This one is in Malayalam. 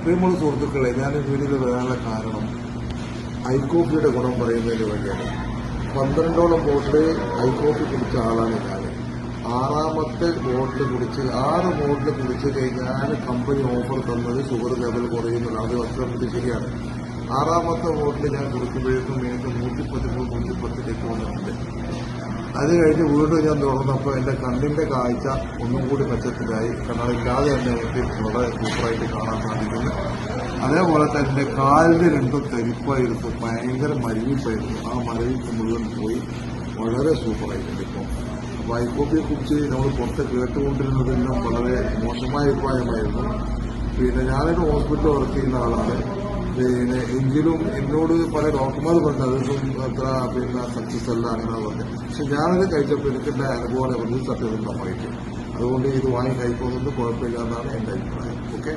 പ്രിയമുള്ള സുഹൃത്തുക്കളെ, ഞാൻ വീഡിയോയിൽ വരാനുള്ള കാരണം ഐ കോഫിയുടെ ഗുണം പറയുന്നതിന് വേണ്ടിയാണ്. 12ഓളം ബോട്ടിൽ ഐ കോഫി കുടിച്ച ആളാണ് ഞാൻ. 6ാമത്തെ ബോട്ടിൽ കുടിച്ച് 6 ബോട്ടിൽ കുടിച്ച് കഴിഞ്ഞാൽ കമ്പനി ഓഫർ തന്നത് ഷുഗർ ലെവൽ കുറയുന്നില്ല. അത് വർഷത്തിൽ ശരിയാണ്. 6ാമത്തെ ബോട്ടിൽ ഞാൻ കുടിക്കുമ്പോഴേക്കും എനിക്ക് 113-110 വന്നിട്ടുണ്ട്. അത് കഴിഞ്ഞ് വീണ്ടും ഞാൻ തുറന്നപ്പോൾ എൻ്റെ കണ്ണിൻ്റെ കാഴ്ച ഒന്നും കൂടി മെച്ചത്തിലായി. കണ്ണടയ്ക്കാതെ തന്നെ എനിക്ക് വളരെ സൂപ്പറായിട്ട് കാണാൻ സാധിക്കുന്നു. അതേപോലെ തന്നെ എൻ്റെ കാലിന് രണ്ടും തെരിപ്പായിരുന്നു, ഭയങ്കര മരവിപ്പായിരുന്നു. ആ മരവിപ്പ് മുഴുവൻ പോയി വളരെ സൂപ്പറായിട്ടുണ്ട് ഇപ്പോൾ. അപ്പോൾ ഐ കോഫിയെ കുറിച്ച് നമ്മൾ പുറത്ത് കേട്ടുകൊണ്ടിരുന്നതെല്ലാം വളരെ മോശമായ അഭിപ്രായമായിരുന്നു. പിന്നെ ഞാനൊരു ഹോസ്പിറ്റലിൽ വർക്ക് ചെയ്യുന്ന ആളാണ്. എങ്കിലും എന്നോട് പല ഡോക്ടർമാർ പറഞ്ഞു അതൊന്നും അത്ര സക്സസ് അല്ല അങ്ങനെ പറഞ്ഞു. പക്ഷെ ഞാനത് കഴിച്ചപ്പോൾ എനിക്കെന്റെ അനുഭവം സത്യസന്ധമായിട്ട്, അതുകൊണ്ട് ഇത് വാങ്ങി കഴിക്കുന്നത് കുഴപ്പമില്ല എന്നാണ് എൻ്റെ അഭിപ്രായം. ഓക്കെ.